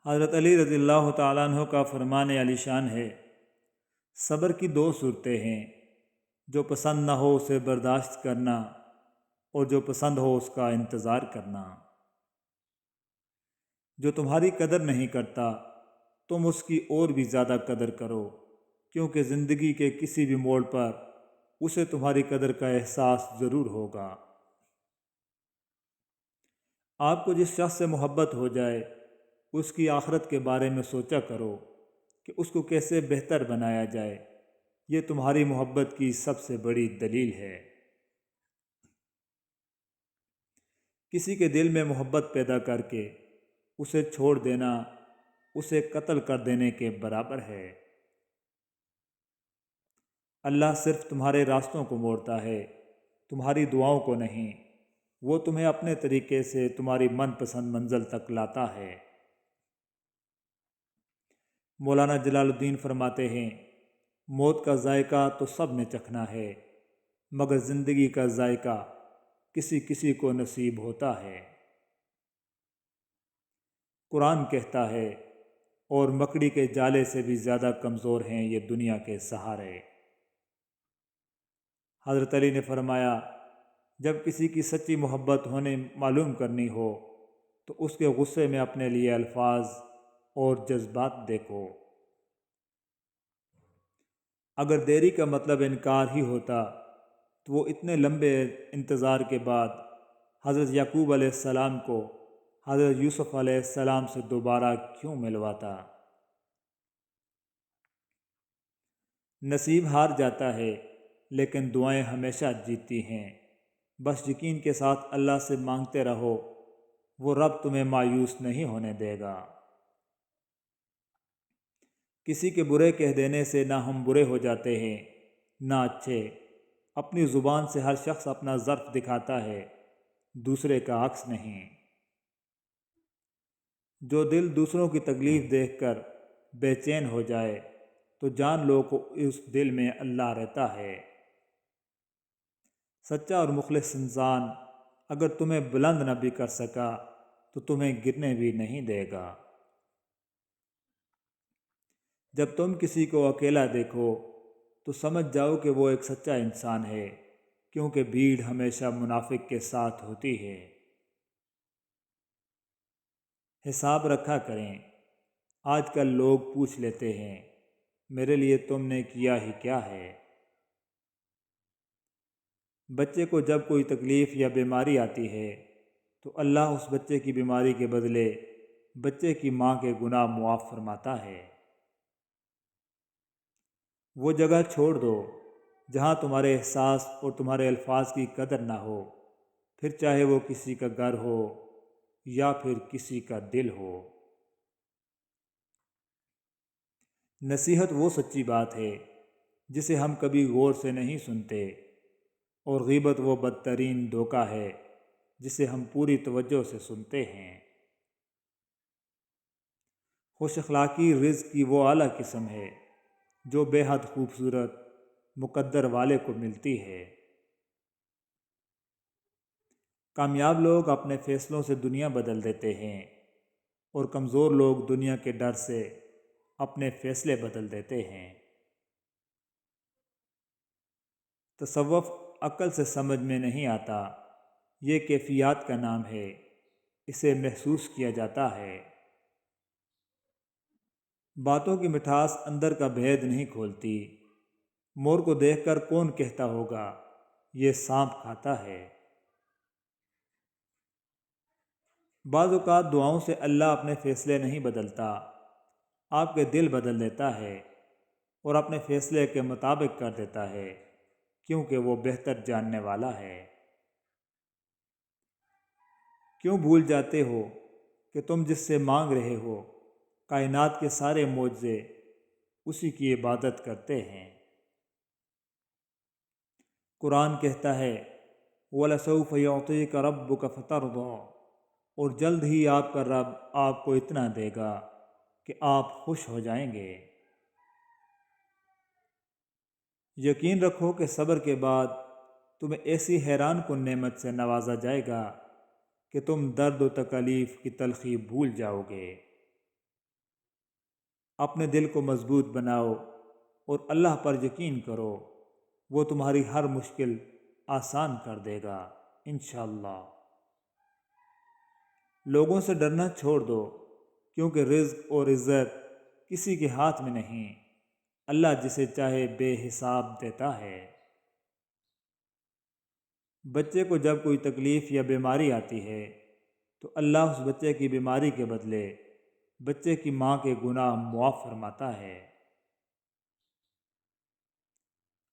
حضرت علی رضی اللہ تعالیٰ عنہ کا فرمان علی شان ہے، صبر کی دو صورتیں ہیں، جو پسند نہ ہو اسے برداشت کرنا اور جو پسند ہو اس کا انتظار کرنا۔ جو تمہاری قدر نہیں کرتا تم اس کی اور بھی زیادہ قدر کرو، کیونکہ زندگی کے کسی بھی موڑ پر اسے تمہاری قدر کا احساس ضرور ہوگا۔ آپ کو جس شخص سے محبت ہو جائے اس کی آخرت کے بارے میں سوچا کرو کہ اس کو کیسے بہتر بنایا جائے، یہ تمہاری محبت کی سب سے بڑی دلیل ہے۔ کسی کے دل میں محبت پیدا کر کے اسے چھوڑ دینا اسے قتل کر دینے کے برابر ہے۔ اللہ صرف تمہارے راستوں کو موڑتا ہے، تمہاری دعاؤں کو نہیں۔ وہ تمہیں اپنے طریقے سے تمہاری من پسند منزل تک لاتا ہے۔ مولانا جلال الدین فرماتے ہیں، موت کا ذائقہ تو سب نے چکھنا ہے، مگر زندگی کا ذائقہ کسی کسی کو نصیب ہوتا ہے۔ قرآن کہتا ہے، اور مکڑی کے جالے سے بھی زیادہ کمزور ہیں یہ دنیا کے سہارے۔ حضرت علی نے فرمایا، جب کسی کی سچی محبت ہونے معلوم کرنی ہو تو اس کے غصے میں اپنے لیے الفاظ اور جذبات دیکھو۔ اگر دیری کا مطلب انکار ہی ہوتا تو وہ اتنے لمبے انتظار کے بعد حضرت یعقوب علیہ السلام کو حضرت یوسف علیہ السلام سے دوبارہ کیوں ملواتا؟ نصیب ہار جاتا ہے لیکن دعائیں ہمیشہ جیتتی ہیں۔ بس یقین کے ساتھ اللہ سے مانگتے رہو، وہ رب تمہیں مایوس نہیں ہونے دے گا۔ کسی کے برے کہہ دینے سے نہ ہم برے ہو جاتے ہیں نہ اچھے۔ اپنی زبان سے ہر شخص اپنا ظرف دکھاتا ہے، دوسرے کا عکس نہیں۔ جو دل دوسروں کی تکلیف دیکھ کر بے چین ہو جائے تو جان لو کہ اس دل میں اللہ رہتا ہے۔ سچا اور مخلص انسان اگر تمہیں بلند نہ بھی کر سکا تو تمہیں گرنے بھی نہیں دے گا۔ جب تم کسی کو اکیلا دیکھو تو سمجھ جاؤ کہ وہ ایک سچا انسان ہے، کیونکہ بھیڑ ہمیشہ منافق کے ساتھ ہوتی ہے۔ حساب رکھا کریں۔ آج کل لوگ پوچھ لیتے ہیں، میرے لیے تم نے کیا ہی کیا ہے؟ بچے کو جب کوئی تکلیف یا بیماری آتی ہے تو اللہ اس بچے کی بیماری کے بدلے بچے کی ماں کے گناہ معاف فرماتا ہے۔ وہ جگہ چھوڑ دو جہاں تمہارے احساس اور تمہارے الفاظ کی قدر نہ ہو، پھر چاہے وہ کسی کا گھر ہو یا پھر کسی کا دل ہو۔ نصیحت وہ سچی بات ہے جسے ہم کبھی غور سے نہیں سنتے، اور غیبت وہ بدترین دھوکہ ہے جسے ہم پوری توجہ سے سنتے ہیں۔ خوش اخلاقی رزق کی وہ اعلیٰ قسم ہے جو بے حد خوبصورت مقدر والے کو ملتی ہے۔ کامیاب لوگ اپنے فیصلوں سے دنیا بدل دیتے ہیں، اور کمزور لوگ دنیا کے ڈر سے اپنے فیصلے بدل دیتے ہیں۔ تصوف عقل سے سمجھ میں نہیں آتا، یہ کیفیات کا نام ہے، اسے محسوس کیا جاتا ہے۔ باتوں کی مٹھاس اندر کا بھید نہیں کھولتی۔ مور کو دیکھ کر کون کہتا ہوگا یہ سانپ کھاتا ہے؟ بعض اوقات دعاؤں سے اللہ اپنے فیصلے نہیں بدلتا، آپ کے دل بدل دیتا ہے اور اپنے فیصلے کے مطابق کر دیتا ہے، کیونکہ وہ بہتر جاننے والا ہے۔ کیوں بھول جاتے ہو کہ تم جس سے مانگ رہے ہو کائنات کے سارے معجزے اسی کی عبادت کرتے ہیں؟ قرآن کہتا ہے، وَلَسَوْفَ يُعْطِيكَ رَبُّكَ فَتَرْضَىٰ، اور جلد ہی آپ کا رب آپ کو اتنا دے گا کہ آپ خوش ہو جائیں گے۔ یقین رکھو کہ صبر کے بعد تمہیں ایسی حیران کن نعمت سے نوازا جائے گا کہ تم درد و تکلیف کی تلخی بھول جاؤ گے۔ اپنے دل کو مضبوط بناؤ اور اللہ پر یقین کرو، وہ تمہاری ہر مشکل آسان کر دے گا انشاءاللہ۔ لوگوں سے ڈرنا چھوڑ دو، کیونکہ رزق اور عزت کسی کے ہاتھ میں نہیں، اللہ جسے چاہے بے حساب دیتا ہے۔ بچے کو جب کوئی تکلیف یا بیماری آتی ہے تو اللہ اس بچے کی بیماری کے بدلے بچے کی ماں کے گناہ معاف فرماتا ہے۔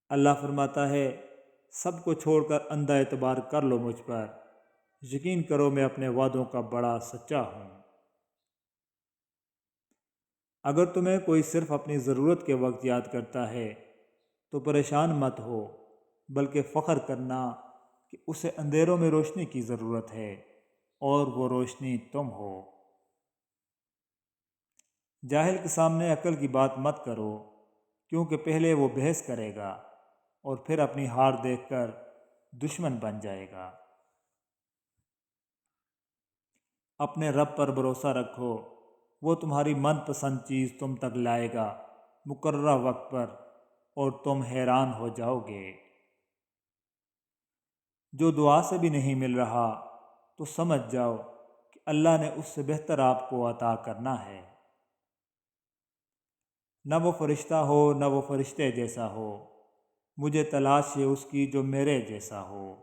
اللہ فرماتا ہے، سب کو چھوڑ کر اندھا اعتبار کر لو مجھ پر، یقین کرو میں اپنے وعدوں کا بڑا سچا ہوں۔ اگر تمہیں کوئی صرف اپنی ضرورت کے وقت یاد کرتا ہے تو پریشان مت ہو، بلکہ فخر کرنا کہ اسے اندھیروں میں روشنی کی ضرورت ہے اور وہ روشنی تم ہو۔ جاہل کے سامنے عقل کی بات مت کرو، کیونکہ پہلے وہ بحث کرے گا اور پھر اپنی ہار دیکھ کر دشمن بن جائے گا۔ اپنے رب پر بھروسہ رکھو، وہ تمہاری من پسند چیز تم تک لائے گا مقررہ وقت پر، اور تم حیران ہو جاؤ گے۔ جو دعا سے بھی نہیں مل رہا تو سمجھ جاؤ کہ اللہ نے اس سے بہتر آپ کو عطا کرنا ہے۔ نہ وہ فرشتہ ہو نہ وہ فرشتے جیسا ہو، مجھے تلاش ہے اس کی جو میرے جیسا ہو،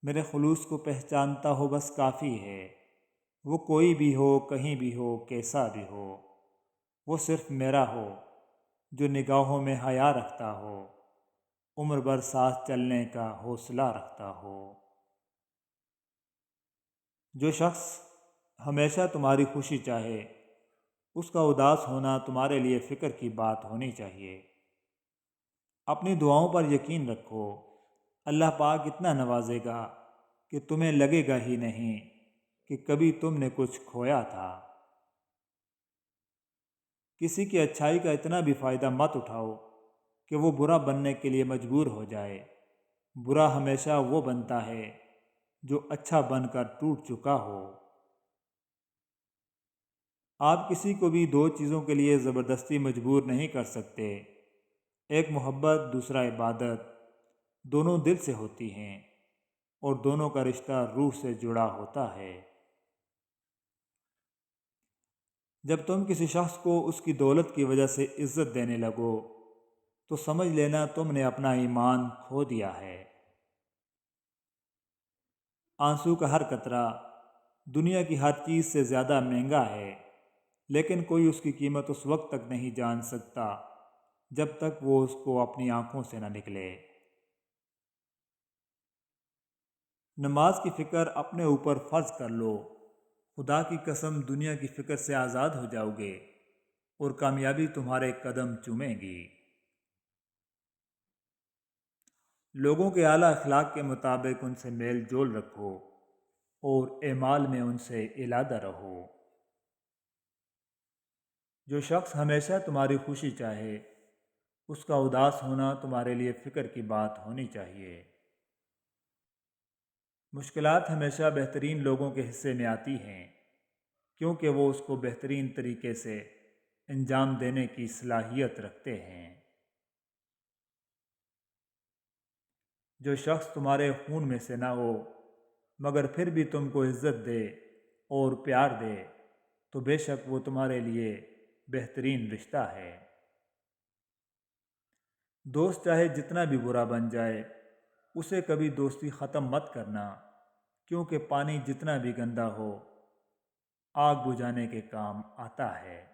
میرے خلوص کو پہچانتا ہو بس کافی ہے۔ وہ کوئی بھی ہو، کہیں بھی ہو، کیسا بھی ہو، وہ صرف میرا ہو، جو نگاہوں میں حیا رکھتا ہو، عمر بھر ساتھ چلنے کا حوصلہ رکھتا ہو۔ جو شخص ہمیشہ تمہاری خوشی چاہے، اس کا اداس ہونا تمہارے لیے فکر کی بات ہونی چاہیے۔ اپنی دعاؤں پر یقین رکھو، اللہ پاک اتنا نوازے گا کہ تمہیں لگے گا ہی نہیں کہ کبھی تم نے کچھ کھویا تھا۔ کسی کی اچھائی کا اتنا بھی فائدہ مت اٹھاؤ کہ وہ برا بننے کے لیے مجبور ہو جائے۔ برا ہمیشہ وہ بنتا ہے جو اچھا بن کر ٹوٹ چکا ہو۔ آپ کسی کو بھی دو چیزوں کے لیے زبردستی مجبور نہیں کر سکتے، ایک محبت، دوسرا عبادت، دونوں دل سے ہوتی ہیں اور دونوں کا رشتہ روح سے جڑا ہوتا ہے۔ جب تم کسی شخص کو اس کی دولت کی وجہ سے عزت دینے لگو تو سمجھ لینا تم نے اپنا ایمان کھو دیا ہے۔ آنسو کا ہر قطرہ دنیا کی ہر چیز سے زیادہ مہنگا ہے، لیکن کوئی اس کی قیمت اس وقت تک نہیں جان سکتا جب تک وہ اس کو اپنی آنکھوں سے نہ نکلے۔ نماز کی فکر اپنے اوپر فرض کر لو، خدا کی قسم دنیا کی فکر سے آزاد ہو جاؤ گے اور کامیابی تمہارے قدم چومے گی۔ لوگوں کے اعلیٰ اخلاق کے مطابق ان سے میل جول رکھو اور اعمال میں ان سے علادہ رہو۔ جو شخص ہمیشہ تمہاری خوشی چاہے، اس کا اداس ہونا تمہارے لیے فکر کی بات ہونی چاہیے۔ مشکلات ہمیشہ بہترین لوگوں کے حصے میں آتی ہیں، کیونکہ وہ اس کو بہترین طریقے سے انجام دینے کی صلاحیت رکھتے ہیں۔ جو شخص تمہارے خون میں سے نہ ہو مگر پھر بھی تم کو عزت دے اور پیار دے تو بے شک وہ تمہارے لیے بہترین رشتہ ہے۔ دوست چاہے جتنا بھی برا بن جائے، اسے کبھی دوستی ختم مت کرنا، کیونکہ پانی جتنا بھی گندا ہو آگ بجھانے کے کام آتا ہے۔